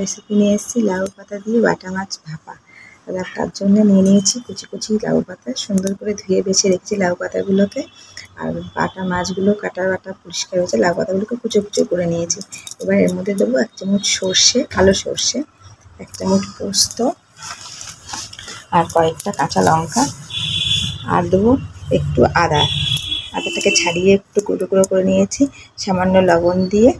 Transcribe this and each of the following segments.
Recipe নিয়ে এসেছি লাউ পাতা দিয়ে বাটা মাছ ভাপা। এবার তার জন্য নিয়ে নিয়েছি কুচি কুচি লাউ পাতা, সুন্দর করে ধুয়ে বেছে রেখেছি লাউ পাতাগুলোকে। আর বাটা মাছগুলো কাটা বাটা পরিষ্কার হয়েছে, লাউ পাতাগুলোকে কুচো কুচো করে নিয়েছি। এবার এর মধ্যে দেবো 1 চামচ সর্ষে, কালো সর্ষে, 1 চামচ পোস্ত আর কয়েকটা কাঁচা লঙ্কা, আর দেবো একটু আদা। আদাটাকে ছাড়িয়ে একটু গুঁড়ো গুঁড়ো করে নিয়েছি, সামান্য লবণ দিয়ে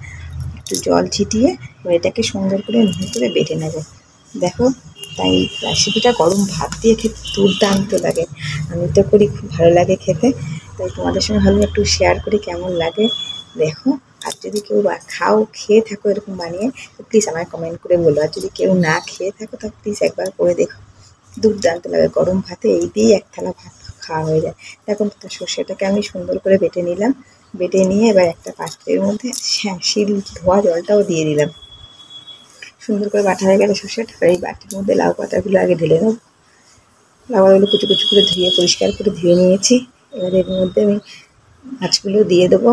একটু জল ছিটিয়ে এটাকে সুন্দর করে মিহি করে বেটে নেব। দেখো, তাই রেসিপিটা গরম ভাত দিয়ে খেতে দুর্দান্ত লাগে। আমি তো করি, খুব ভালো লাগে খেতে, তাই তোমাদের সঙ্গে ভালো একটু শেয়ার করি কেমন লাগে। দেখো, আর যদি কেউ খেয়ে থাকো এরকম বানিয়ে, তো প্লিজ আমায় কমেন্ট করে বলো। আর যদি কেউ না খেয়ে থাকো তা প্লিজ একবার করে দেখো, দুর্দান্ত লাগে। গরম ভাতে এই দিয়েই 1 থালা ভাত খাওয়া হয়ে যায়। দেখুন, সর্ষেটাকে আমি সুন্দর করে বেটে নিলাম। বেটে নিয়ে এবার একটা পাত্রের মধ্যে শিল ধোয়া জলটাও দিয়ে দিলাম। সুন্দর করে বাটা হয়ে গেলে সর্ষেটা, এই বাটির মধ্যে লাউ পাতাগুলো আগে ঢেলে নেব। লাউ পাতাগুলো কুচু কুচু করে ধুয়ে পরিষ্কার করে ধুয়ে নিয়েছি। এবার এর মধ্যে আমি মাছগুলো দিয়ে দেবো।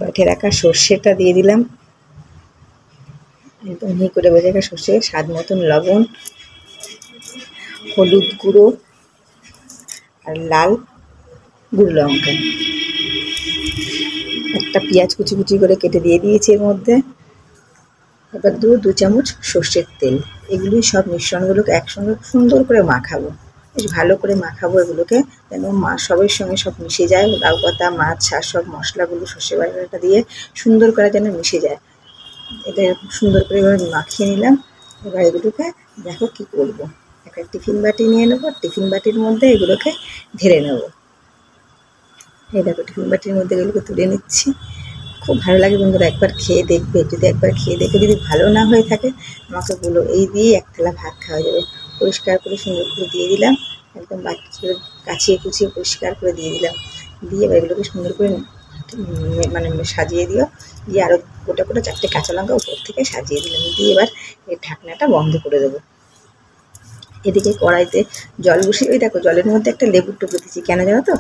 বেটে রাখা সর্ষেটা দিয়ে দিলাম, একদম মিহি করে বেটে রাখা সর্ষে, স্বাদ মতন লবণ, হলুদ গুঁড়ো আর লাল গুঁড়ো লঙ্কা, একটা পেঁয়াজ কুচি কুচি করে কেটে দিয়ে দিয়েছি এর মধ্যে। এবার 2 চামচ সর্ষের তেল। এগুলি সব মিশ্রণগুলোকে একসঙ্গে সুন্দর করে মাখাবো, বেশ ভালো করে মাখাবো এগুলোকে, যেন সবের সঙ্গে সব মিশে যায়। লাউ পাতা, মাছ আর সব মশলাগুলো সর্ষে বাটাটা দিয়ে সুন্দর করে যেন মিশে যায়। এটা এরকম সুন্দর করে এবার মাখিয়ে নিলাম। এবার এগুলোকে দেখো কী করবো, একটা টিফিন বাটি নিয়ে নেবো, টিফিন বাটির মধ্যে এগুলোকে ঢেলে নেবো। এই দেখো, টিফিন বাটির মধ্যে এগুলোকে তুলে নিচ্ছি। খুব ভালো লাগে বন্ধুরা, একবার খেয়ে দেখবে। যদি একবার খেয়ে দেখে যদি ভালো না হয়ে থাকে আমাকে বলো, এই দিয়েই 1 থালা ভাত খাওয়া যাবে। পরিষ্কার করে সুন্দর করে দিয়ে দিলাম, একদম বাটি করে কাচিয়ে কুচিয়ে পরিষ্কার করে দিয়ে দিলাম। দিয়ে এবার এগুলোকে সুন্দর করে মানে সাজিয়ে দিও। দিয়ে আরও গোটা গোটা 4টে কাঁচা লঙ্কা উপর থেকে সাজিয়ে দিলাম। দিয়ে এবার এই ঢাকনাটা বন্ধ করে দেবো। এদিকে কড়াইতে জল বসিয়ে, ওই দেখো জলের মধ্যে একটা লেবুর টুকরো দিচ্ছি। কেন জানো তো?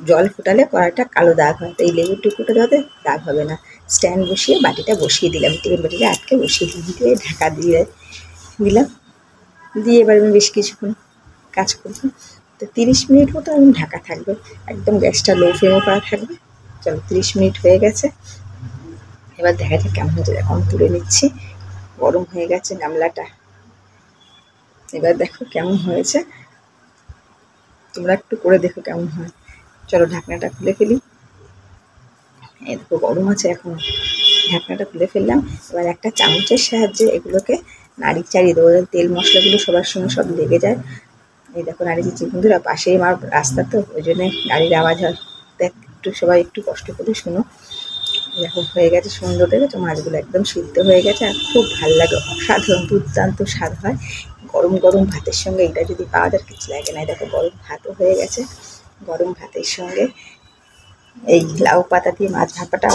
জল ফুটালে কড়াইটা কালো দাগ হয়, তো এই লেবুর টুকরোটা দেওয়াতে দাগ হবে না। স্ট্যান্ড বসিয়ে বাটিটা বসিয়ে দিলাম, টিফিন বাটিটা আটকে বসিয়ে দিয়ে ঢাকা দিয়ে দিলাম। দিয়ে এবার আমি বেশ কিছুক্ষণ কাজ করবো। তো 30 মিনিট মতো আমি ঢাকা থাকবে, একদম গ্যাসটা লো ফ্লেমে করা থাকবে। চলো, 30 মিনিট হয়ে গেছে। এবার দেখা যাক কেমন হয়েছে। দেখো, আমি তুলে নিচ্ছি, গরম হয়ে গেছে গামলাটা। এবার দেখো কেমন হয়েছে, তোমরা একটু করে দেখো কেমন হয়। চলো ঢাকনাটা খুলে ফেলি। এই দেখো, গরম আছে এখন। ঢাকনাটা খুলে ফেললাম। এবার একটা চামচের সাহায্যে এগুলোকে নাড়ি চাড়িয়ে দেবো, তেল মশলাগুলো সবার সঙ্গে সব লেগে যায়। এই দেখো, নাড়ি দিচ্ছি বন্ধুরা, পাশেই আমার রাস্তা, তো ওই জন্যে গাড়ির আওয়াজ হয়। দেখ, একটু সবাই একটু কষ্ট করে শোনো। দেখো হয়ে গেছে সুন্দর, দেখেছো মাছগুলো একদম সিদ্ধ হয়ে গেছে। আর খুব ভালো লাগে, অসাধারণ দুর্দান্ত স্বাদ হয়। গরম গরম ভাতের সঙ্গে এটা যদি পাওয়া যায় কিছু লাগে না। দেখো, গরম ভাতও হয়ে গেছে। গরম ভাতের সঙ্গে এই লাউ পাতা দিয়ে মাছ ভাপাটা